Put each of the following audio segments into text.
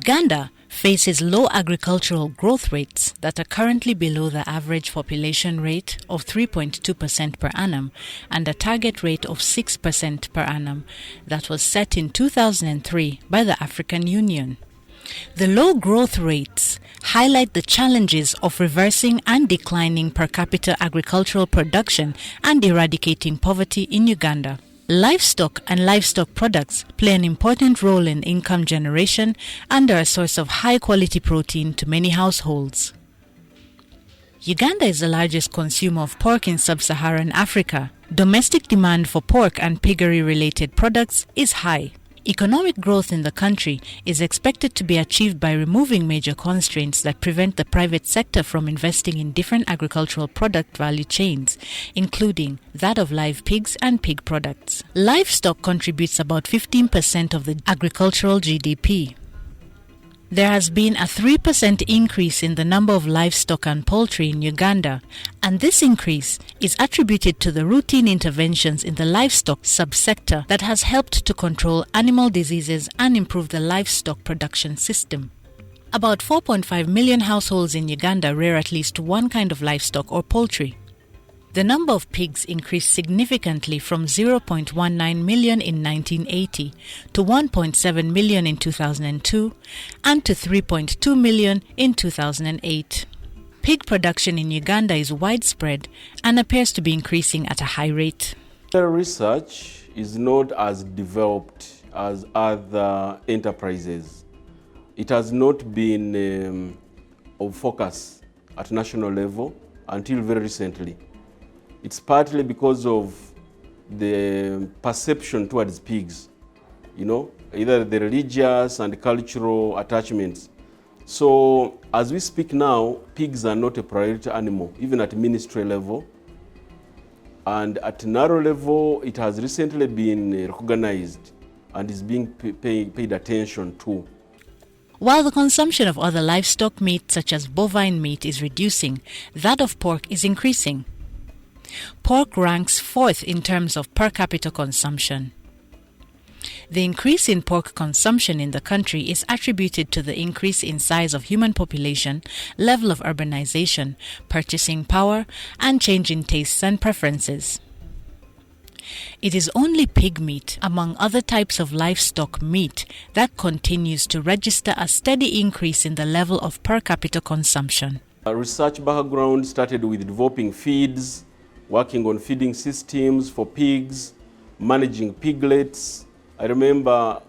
Uganda faces low agricultural growth rates that are currently below the average population rate of 3.2% per annum and a target rate of 6% per annum that was set in 2003 by the African Union. The low growth rates highlight the challenges of reversing and declining per capita agricultural production and eradicating poverty in Uganda. Livestock and livestock products play an important role in income generation and are a source of high-quality protein to many households. Uganda is the largest consumer of pork in sub-Saharan Africa. Domestic demand for pork and piggery-related products is high. Economic growth in the country is expected to be achieved by removing major constraints that prevent the private sector from investing in different agricultural product value chains, including that of live pigs and pig products. Livestock contributes about 15% of the agricultural GDP. There has been a 3% increase in the number of livestock and poultry in Uganda, and this increase is attributed to the routine interventions in the livestock subsector that has helped to control animal diseases and improve the livestock production system. About 4.5 million households in Uganda rear at least one kind of livestock or poultry. The number of pigs increased significantly from 0.19 million in 1980 to 1.7 million in 2002 and to 3.2 million in 2008. Pig production in Uganda is widespread and appears to be increasing at a high rate. Research is not as developed as other enterprises. It has not been of focus at national level until very recently. It's partly because of the perception towards pigs, either the religious and cultural attachments. So as we speak now, pigs are not a priority animal, even at ministry level. And at NARO level, it has recently been recognized and is being paid attention to. While the consumption of other livestock meat, such as bovine meat, is reducing, that of pork is increasing. Pork ranks fourth in terms of per capita consumption. The increase in pork consumption in the country is attributed to the increase in size of human population, level of urbanization, purchasing power, and change in tastes and preferences. It is only pig meat, among other types of livestock meat, that continues to register a steady increase in the level of per capita consumption. Our research background started with developing feeds, working on feeding systems for pigs, managing piglets. I remember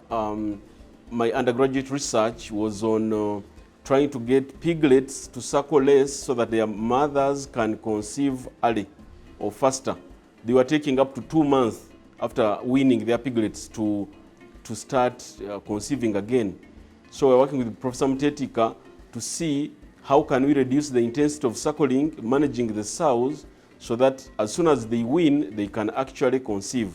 my undergraduate research was on trying to get piglets to suckle less so that their mothers can conceive early or faster. They were taking up to 2 months after weaning their piglets to start conceiving again. So we're working with Professor Mutetika to see how can we reduce the intensity of suckling, managing the sows, so that as soon as they wean, they can actually conceive.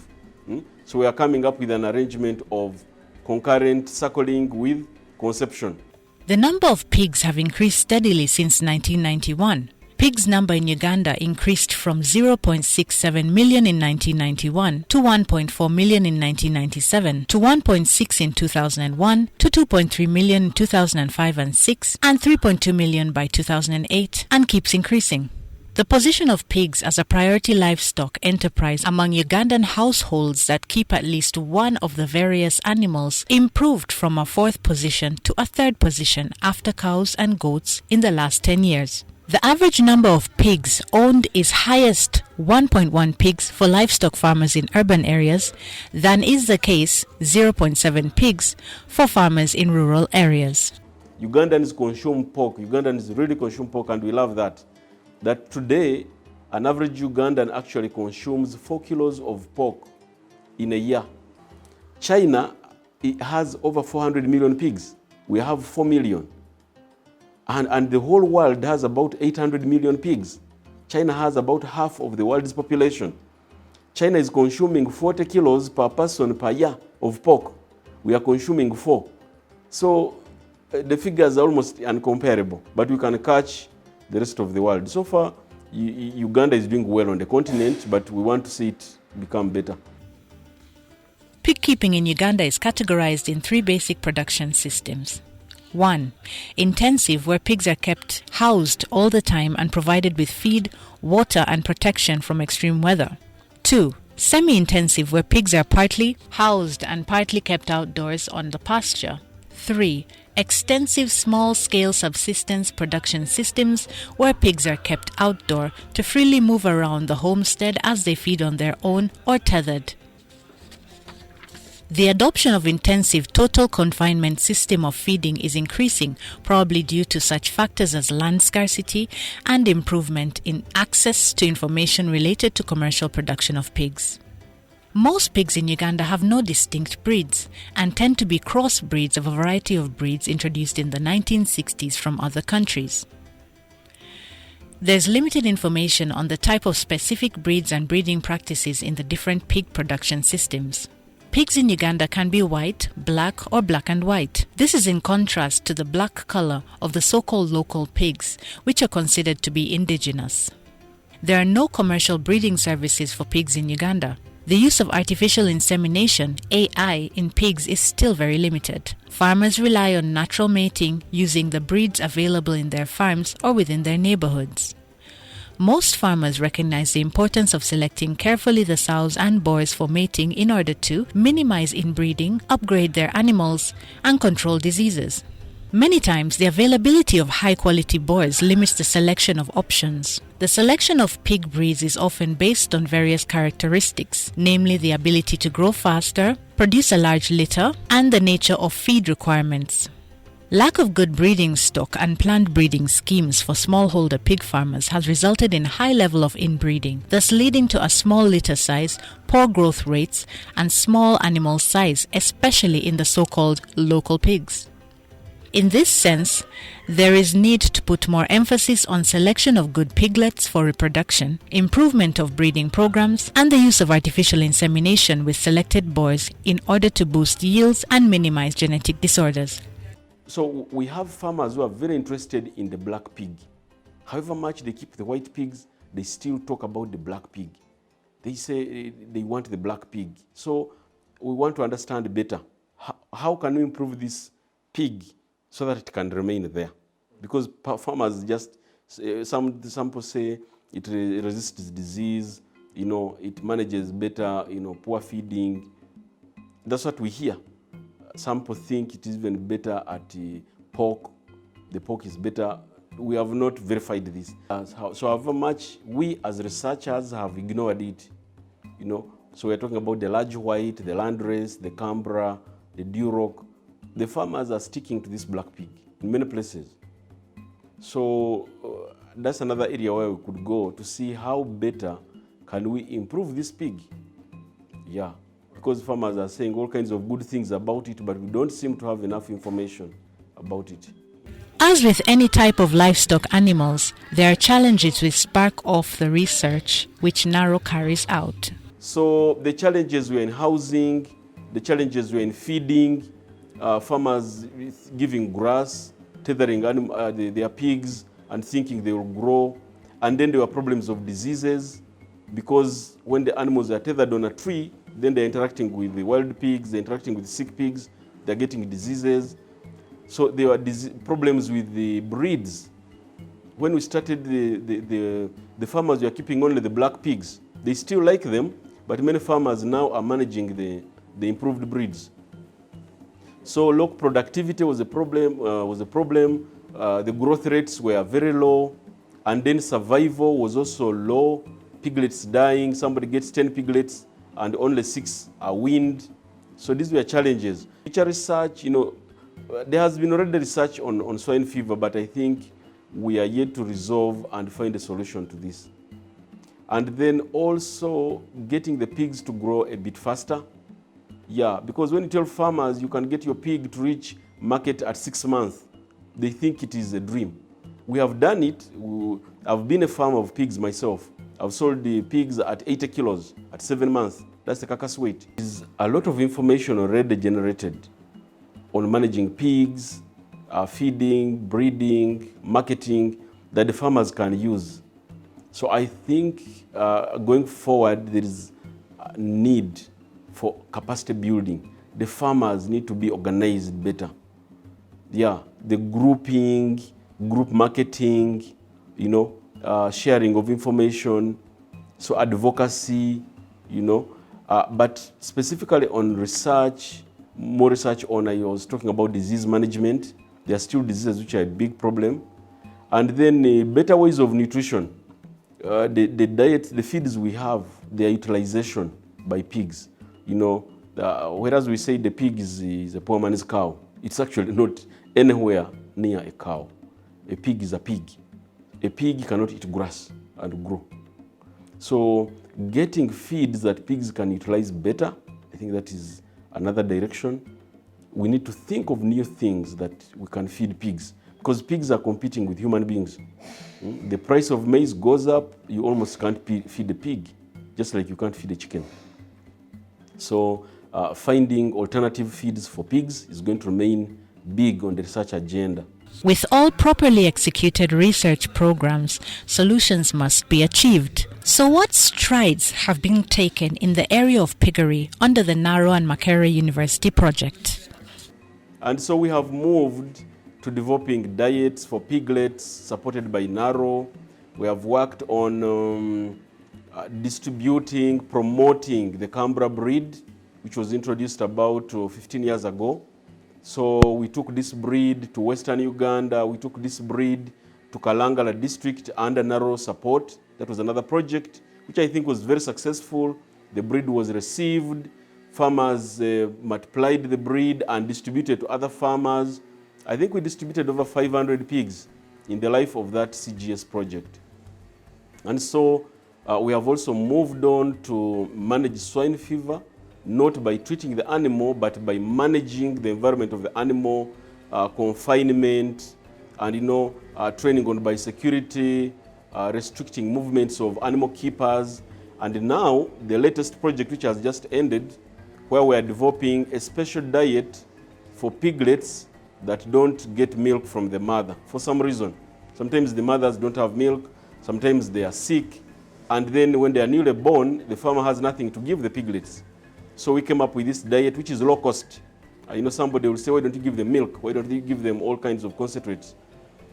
So we are coming up with an arrangement of concurrent suckling with conception. The number of pigs have increased steadily since 1991. Pigs' number in Uganda increased from 0.67 million in 1991 to 1.4 million in 1997 to 1.6 in 2001 to 2.3 million in 2005 and 6 and 3.2 million by 2008 and keeps increasing. The position of pigs as a priority livestock enterprise among Ugandan households that keep at least one of the various animals improved from a 4th position to a 3rd position after cows and goats in the last 10 years. The average number of pigs owned is highest 1.1 pigs for livestock farmers in urban areas than is the case 0.7 pigs for farmers in rural areas. Ugandans consume pork. Ugandans really consume pork, and we love that. That today, an average Ugandan actually consumes 4 kilos of pork in a year. China, it has over 400 million pigs. We have 4 million. And the whole world has about 800 million pigs. China has about half of the world's population. China is consuming 40 kilos per person per year of pork. We are consuming 4. So the figures are almost incomparable, but we can catch the rest of the world. So far, Uganda is doing well on the continent, but we want to see it become better. Pig keeping in Uganda is categorized in 3 basic production systems: 1. Intensive, where pigs are kept housed all the time and provided with feed, water, and protection from extreme weather. 2. Semi-intensive, where pigs are partly housed and partly kept outdoors on the pasture. 3. Extensive small-scale subsistence production systems, where pigs are kept outdoor to freely move around the homestead as they feed on their own or tethered. The adoption of intensive total confinement system of feeding is increasing, probably due to such factors as land scarcity and improvement in access to information related to commercial production of pigs. Most pigs in Uganda have no distinct breeds and tend to be crossbreeds of a variety of breeds introduced in the 1960s from other countries. There's limited information on the type of specific breeds and breeding practices in the different pig production systems. Pigs in Uganda can be white, black, or black and white. This is in contrast to the black color of the so-called local pigs, which are considered to be indigenous. There are no commercial breeding services for pigs in Uganda. The use of artificial insemination, AI, in pigs is still very limited. Farmers rely on natural mating using the breeds available in their farms or within their neighborhoods. Most farmers recognize the importance of selecting carefully the sows and boars for mating in order to minimize inbreeding, upgrade their animals, and control diseases. Many times, the availability of high-quality boars limits the selection of options. The selection of pig breeds is often based on various characteristics, namely the ability to grow faster, produce a large litter, and the nature of feed requirements. Lack of good breeding stock and planned breeding schemes for smallholder pig farmers has resulted in high level of inbreeding, thus leading to a small litter size, poor growth rates, and small animal size, especially in the so-called local pigs. In this sense, there is need to put more emphasis on selection of good piglets for reproduction, improvement of breeding programs, and the use of artificial insemination with selected boars in order to boost yields and minimize genetic disorders. So we have farmers who are very interested in the black pig. However much they keep the white pigs, they still talk about the black pig. They say they want the black pig. So we want to understand better. How can we improve this pig so that it can remain there? Because farmers just, some people say it resists disease, it manages better, poor feeding. That's what we hear. Some people think it is even better at pork. The pork is better. We have not verified this. So however much we as researchers have ignored it, So we're talking about the large white, the landrace, the Canberra, the Duroc. The farmers are sticking to this black pig in many places. So that's another area where we could go to see how better can we improve this pig. Yeah. Because farmers are saying all kinds of good things about it, but we don't seem to have enough information about it. As with any type of livestock animals, there are challenges which spark off the research which NARO carries out. So the challenges were in housing, the challenges were in feeding, farmers giving grass, tethering their pigs and thinking they will grow. And then there were problems of diseases, because when the animals are tethered on a tree, then they're interacting with the wild pigs, they're interacting with sick pigs, they're getting diseases. So there were problems with the breeds. When we started, the farmers were keeping only the black pigs. They still like them, but many farmers now are managing the improved breeds. So local productivity was a problem. The growth rates were very low, and then survival was also low. Piglets dying. Somebody gets 10 piglets, and only 6 are weaned. So these were challenges. Future research, there has been already research on swine fever, but I think we are yet to resolve and find a solution to this. And then also getting the pigs to grow a bit faster. Yeah, because when you tell farmers you can get your pig to reach market at 6 months, they think it is a dream. We have done it. I've been a farmer of pigs myself. I've sold the pigs at 80 kilos at 7 months. That's the carcass weight. There's a lot of information already generated on managing pigs, feeding, breeding, marketing, that the farmers can use. So I think going forward, there is a need for capacity building. The farmers need to be organized better. Yeah, the grouping, group marketing, sharing of information, so advocacy, but specifically on research, more research on, I was talking about disease management. There are still diseases which are a big problem. And then better ways of nutrition. The diet, the feeds we have, their utilization by pigs. Whereas we say the pig is a poor man's cow, it's actually not anywhere near a cow. A pig is a pig. A pig cannot eat grass and grow. So getting feeds that pigs can utilize better, I think that is another direction. We need to think of new things that we can feed pigs, because pigs are competing with human beings. The price of maize goes up, you almost can't feed a pig, just like you can't feed a chicken. So finding alternative feeds for pigs is going to remain big on the research agenda. With all properly executed research programs, solutions must be achieved. So what strides have been taken in the area of piggery under the NARO and MAKERERE University project? And so we have moved to developing diets for piglets supported by NARO. We have worked on distributing, promoting the Canberra breed, which was introduced about 15 years ago. So we took this breed to Western Uganda, we took this breed to Kalangala district under NARO support. That was another project which I think was very successful. The breed was received, farmers multiplied the breed and distributed to other farmers. I think we distributed over 500 pigs in the life of that CGS project. And so we have also moved on to manage swine fever, not by treating the animal, but by managing the environment of the animal, confinement, and training on biosecurity, restricting movements of animal keepers. And now, the latest project which has just ended, where we are developing a special diet for piglets that don't get milk from the mother for some reason. Sometimes the mothers don't have milk, sometimes they are sick, and then when they are newly born, the farmer has nothing to give the piglets. So we came up with this diet which is low cost. Somebody will say, why don't you give them milk? Why don't you give them all kinds of concentrates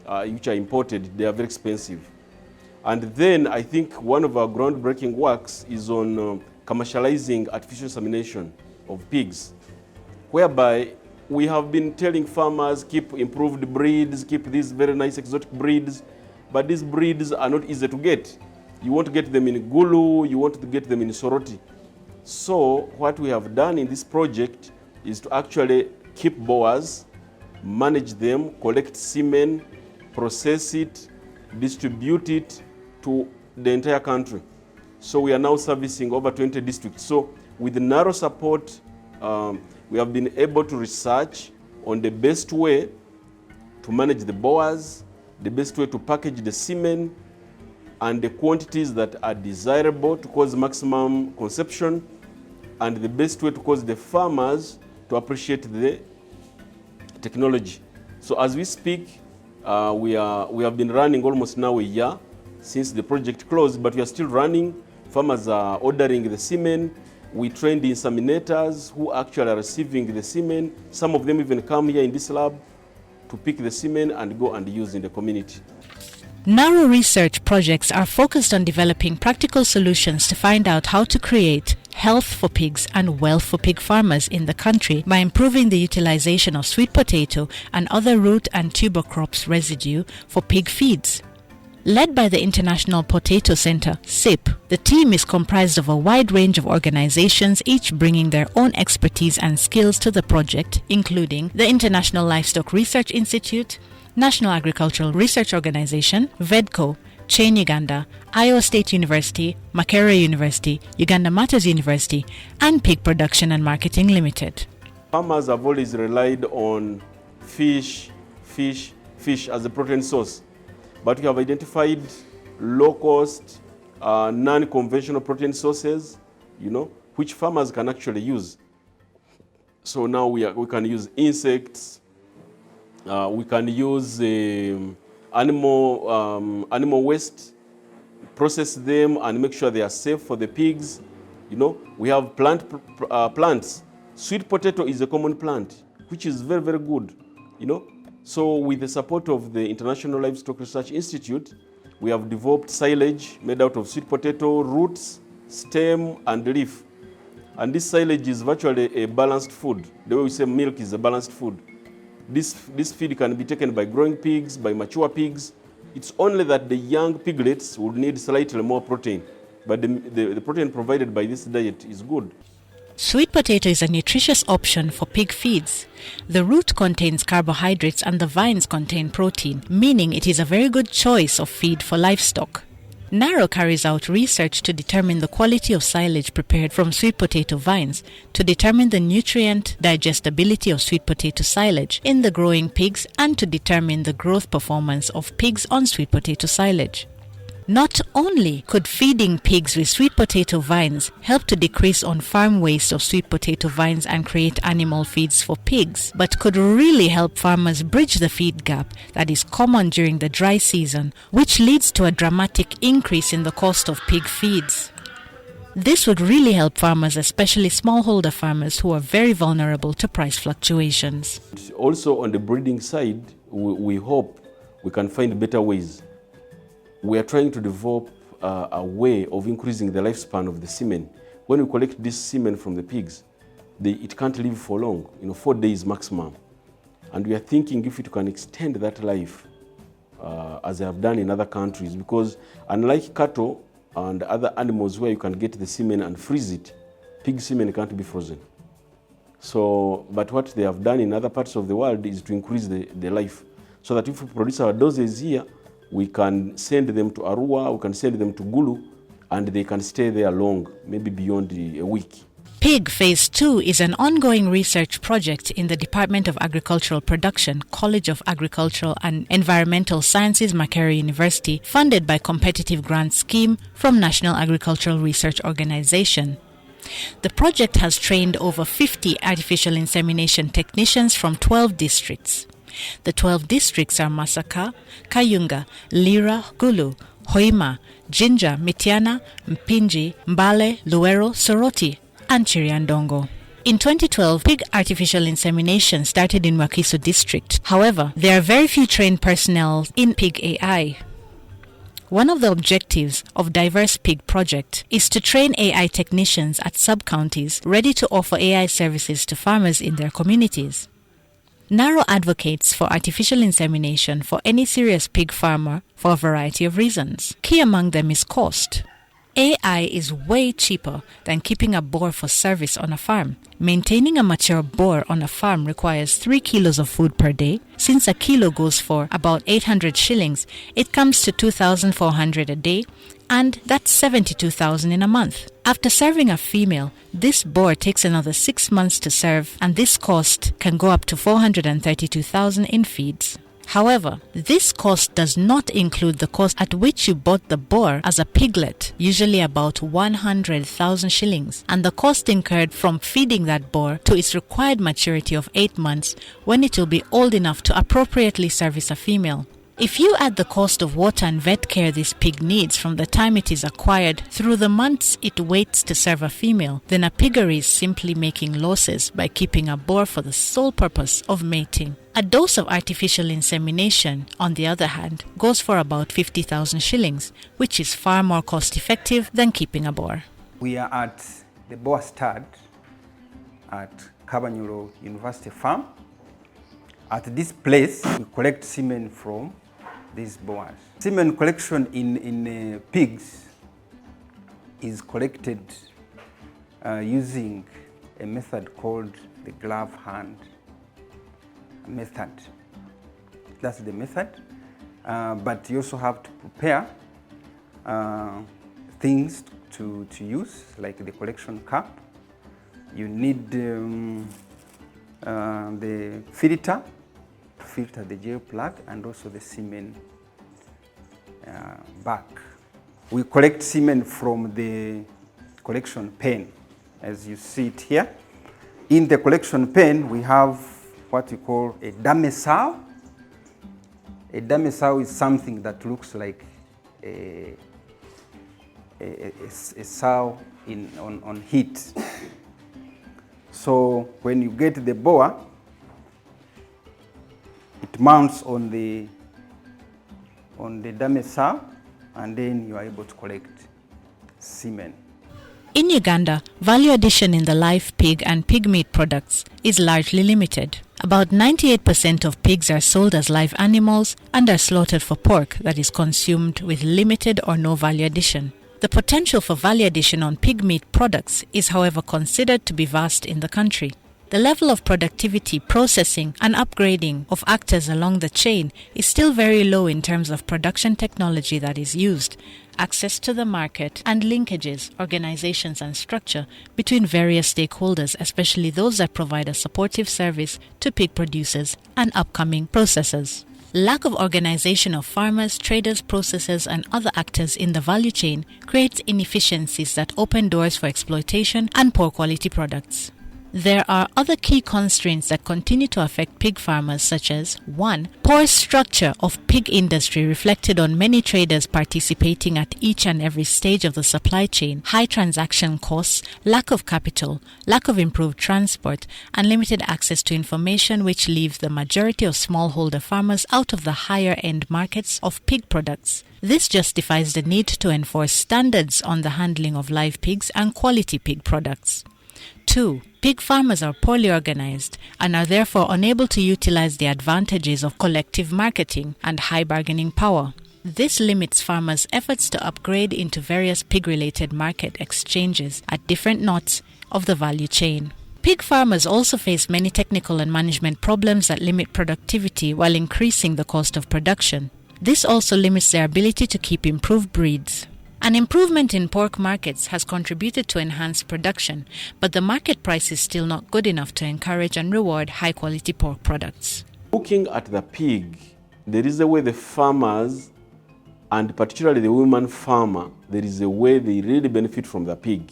which are imported? They are very expensive. And then I think one of our groundbreaking works is on commercializing artificial insemination of pigs, whereby we have been telling farmers, keep improved breeds, keep these very nice exotic breeds, but these breeds are not easy to get. You want to get them in Gulu, you want to get them in Soroti. So what we have done in this project is to actually keep boas, manage them, collect semen, process it, distribute it to the entire country. So we are now servicing over 20 districts. So with the NARO support, we have been able to research on the best way to manage the boas, the best way to package the semen, and the quantities that are desirable to cause maximum conception, and the best way to cause the farmers to appreciate the technology. So as we speak, we have been running almost now a year since the project closed, but we are still running. Farmers are ordering the semen. We trained inseminators who actually are receiving the semen. Some of them even come here in this lab to pick the semen and go and use in the community. NARO research projects are focused on developing practical solutions to find out how to create health for pigs and wealth for pig farmers in the country by improving the utilization of sweet potato and other root and tuber crops residue for pig feeds. Led by the International Potato Center, SIP, the team is comprised of a wide range of organizations, each bringing their own expertise and skills to the project, including the International Livestock Research Institute, National Agricultural Research Organization, VEDCO, Chain Uganda, Iowa State University, MAKERERE University, Uganda Matters University, and Pig Production and Marketing Limited. Farmers have always relied on fish as a protein source, but we have identified low-cost, non-conventional protein sources, which farmers can actually use. So now we can use insects. We can use animal waste, process them and make sure they are safe for the pigs. We have plants. Sweet potato is a common plant, which is very, very good. So with the support of the International Livestock Research Institute, we have developed silage made out of sweet potato roots, stem, and leaf. And this silage is virtually a balanced food. The way we say milk is a balanced food. This feed can be taken by growing pigs, by mature pigs. It's only that the young piglets would need slightly more protein, but the protein provided by this diet is good. Sweet potato is a nutritious option for pig feeds. The root contains carbohydrates and the vines contain protein, meaning it is a very good choice of feed for livestock. NARO carries out research to determine the quality of silage prepared from sweet potato vines, to determine the nutrient digestibility of sweet potato silage in the growing pigs, and to determine the growth performance of pigs on sweet potato silage. Not only could feeding pigs with sweet potato vines help to decrease on-farm waste of sweet potato vines and create animal feeds for pigs, but could really help farmers bridge the feed gap that is common during the dry season, which leads to a dramatic increase in the cost of pig feeds. This would really help farmers, especially smallholder farmers who are very vulnerable to price fluctuations. Also on the breeding side, we hope we can find better ways. We are trying to develop a way of increasing the lifespan of the semen. When we collect this semen from the pigs, it can't live for long, 4 days maximum. And we are thinking if it can extend that life, as they have done in other countries, because unlike cattle and other animals where you can get the semen and freeze it, pig semen can't be frozen. But what they have done in other parts of the world is to increase the life, so that if we produce our doses here, we can send them to Arua, we can send them to Gulu, and they can stay there long, maybe beyond a week. Pig Phase 2 is an ongoing research project in the Department of Agricultural Production, College of Agricultural and Environmental Sciences, Makerere University, funded by Competitive Grant Scheme from National Agricultural Research Organization. The project has trained over 50 artificial insemination technicians from 12 districts. The 12 districts are Masaka, Kayunga, Lira, Gulu, Hoima, Jinja, Mitiana, Mpinji, Mbale, Luero, Soroti, and Chiriandongo. In 2012, pig artificial insemination started in Wakiso district. However, there are very few trained personnel in pig AI. One of the objectives of Diverse Pig Project is to train AI technicians at sub-counties ready to offer AI services to farmers in their communities. NARO advocates for artificial insemination for any serious pig farmer for a variety of reasons. Key among them is cost. AI is way cheaper than keeping a boar for service on a farm. Maintaining a mature boar on a farm requires 3 kilos of food per day. Since a kilo goes for about 800 shillings, it comes to 2,400 a day, and that's 72,000 in a month. After serving a female, this boar takes another 6 months to serve, and this cost can go up to 432,000 in feeds. However, this cost does not include the cost at which you bought the boar as a piglet, usually about 100,000 shillings, and the cost incurred from feeding that boar to its required maturity of 8 months, when it will be old enough to appropriately service a female. If you add the cost of water and vet care this pig needs from the time it is acquired through the months it waits to serve a female, then a piggery is simply making losses by keeping a boar for the sole purpose of mating. A dose of artificial insemination, on the other hand, goes for about 50,000 shillings, which is far more cost-effective than keeping a boar. We are at the boar stud at Kabanyulo University Farm. At this place, we collect semen from these boars. Semen collection in pigs is collected using a method called the glove hand method. That's the method, but you also have to prepare things to use, like the collection cup. You need the filter to filter the gel plug, and also the semen bag. We collect semen from the collection pen, as you see it here. In the collection pen, we have what we call a dummy sow. A dummy sow is something that looks like a sow on heat. So when you get the boar, it It mounts on the dummy sow, and then you are able to collect semen. In Uganda, value addition in the live pig and pig meat products is largely limited. About 98% of pigs are sold as live animals and are slaughtered for pork that is consumed with limited or no value addition. The potential for value addition on pig meat products is, however, considered to be vast in the country. The level of productivity, processing, and upgrading of actors along the chain is still very low in terms of production technology that is used, access to the market, and linkages, organizations, and structure between various stakeholders, especially those that provide a supportive service to pig producers and upcoming processors. Lack of organization of farmers, traders, processors, and other actors in the value chain creates inefficiencies that open doors for exploitation and poor quality products. There are other key constraints that continue to affect pig farmers, such as 1. Poor structure of pig industry reflected on many traders participating at each and every stage of the supply chain, high transaction costs, lack of capital, lack of improved transport, and limited access to information, which leaves the majority of smallholder farmers out of the higher-end markets of pig products. This justifies the need to enforce standards on the handling of live pigs and quality pig products. 2. Pig farmers are poorly organized and are therefore unable to utilize the advantages of collective marketing and high bargaining power. This limits farmers' efforts to upgrade into various pig-related market exchanges at different knots of the value chain. Pig farmers also face many technical and management problems that limit productivity while increasing the cost of production. This also limits their ability to keep improved breeds. An improvement in pork markets has contributed to enhanced production, but the market price is still not good enough to encourage and reward high-quality pork products. Looking at the pig, there is a way the farmers, and particularly the women farmer, there is a way they really benefit from the pig.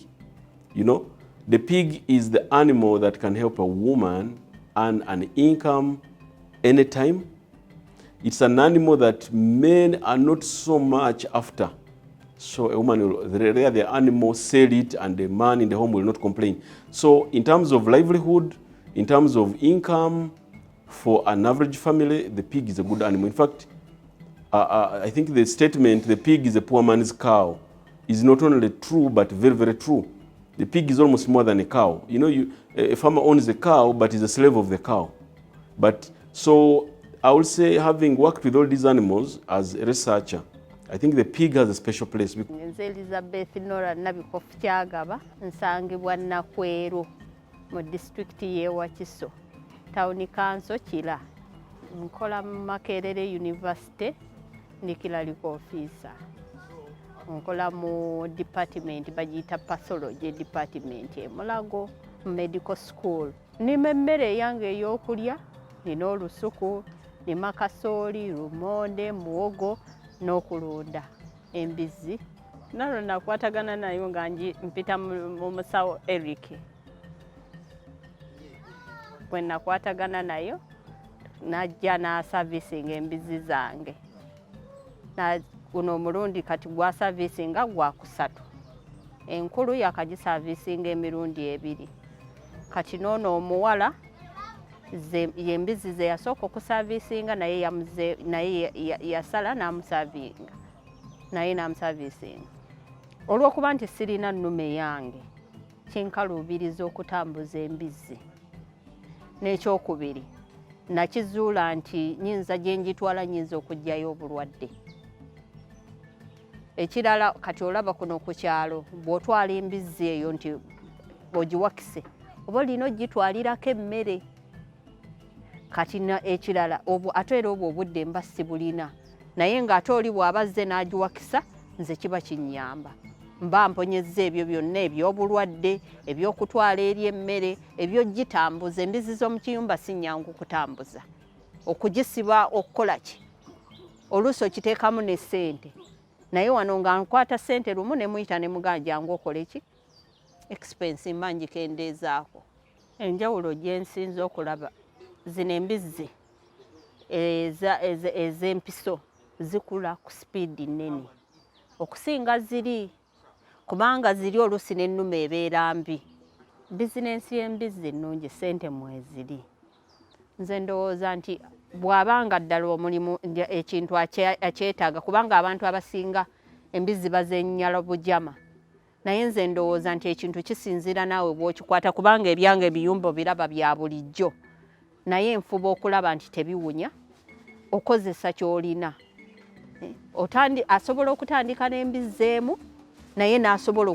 You know, the pig is the animal that can help a woman earn an income anytime. It's an animal that men are not so much after. So a woman will rear the animal, sell it, and the man in the home will not complain. So in terms of livelihood, in terms of income, for an average family, the pig is a good animal. In fact, I think the statement, the pig is a poor man's cow, is not only true, but very, very true. The pig is almost more than a cow. You know, a farmer owns a cow, but is a slave of the cow. But so I would say, having worked with all these animals as a researcher, I think the pig has a special place. Elizabeth Nora Nabikofu Kyagaba nsangibwa Nakweru mu district ye Wakiso Town Council Kira nkola mu Makerere University ndi Clerical Officer nkola mu department bagiyita pathology department e Mulago medical school nima emmere yange ey'okulya nina olusuku nima kasooli lumonde muwogo n'okulunda embizi nalo nakwatagana nayo nga mpita mu musawo Eric bwe nakwatagana nayo najja na servicing embizi zange na uno omulundi kati gwa servicing gwa kusatu enkulu yakaji servicing emirundi 2 kati nono omuwala yembizi ze yasoko ku servicinga naye yasala namusavinga naye namusavisinga olwokuba nti sirina nnume yange kinkalubiriza okutambuza embizi n'ekyokubiri nakizuula nti nyinza gye njitwala nyinza okujjayo obulwadde ekirala kati olaba kuno ku kyalo bw'otwala embizi eyo nti ogiwakise oba olina ogitwalirako emmere kati ekirala ate era obwo obudde mba sibulina naye ng'ate oli bw'abazze n'agiwakisa nze kiba kinnyamba mba mponyezza ebyo byonna eby'obulwadde eby'okutwala eri emmere eby'ogitambuza embizi z'omu kiyumba si nnyangu kutambuza okugisiba okukola ki oluusi okiteekamu ne ssente naye wano nga nkwata ssente lumu ne muyita ne mugamba jangu okole ki expense mba ngikendeezaako enjawulo gye nsinza okulaba zino embizi ez'empiso zikula ku sipiidi nnene okusinga ziri kubanga ziri oluusi n'ennume ebeera mbi bizinensi y'embizi ennungi ssente mweziri nze ndowooza nti bw'abanga ddala omulimu ekintu akyetaaga kubanga abantu abasinga embizzi bazennyala bujama naye nze ndowooza nti ekintu kisinziira naawe bw'okikwata kubanga ebyange ebiyumba biraba bya bulijjo naye nfuba okulaba nti tebiwunya okozesa ky'olina asobola okutandika n'embizzi emu naye n'asobola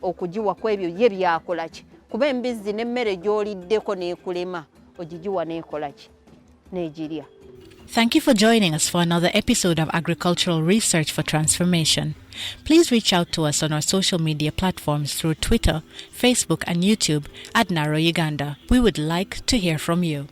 okugiwa ku ebyo ye byakola ki kuba embizzi n'emmere gy'oliddeko n'ekulema ogigiwa n'ekola ki n'egirya. Thank you for joining us for another episode of Agricultural Research for Transformation. Please reach out to us on our social media platforms through Twitter, Facebook and YouTube at NARO Uganda. We would like to hear from you.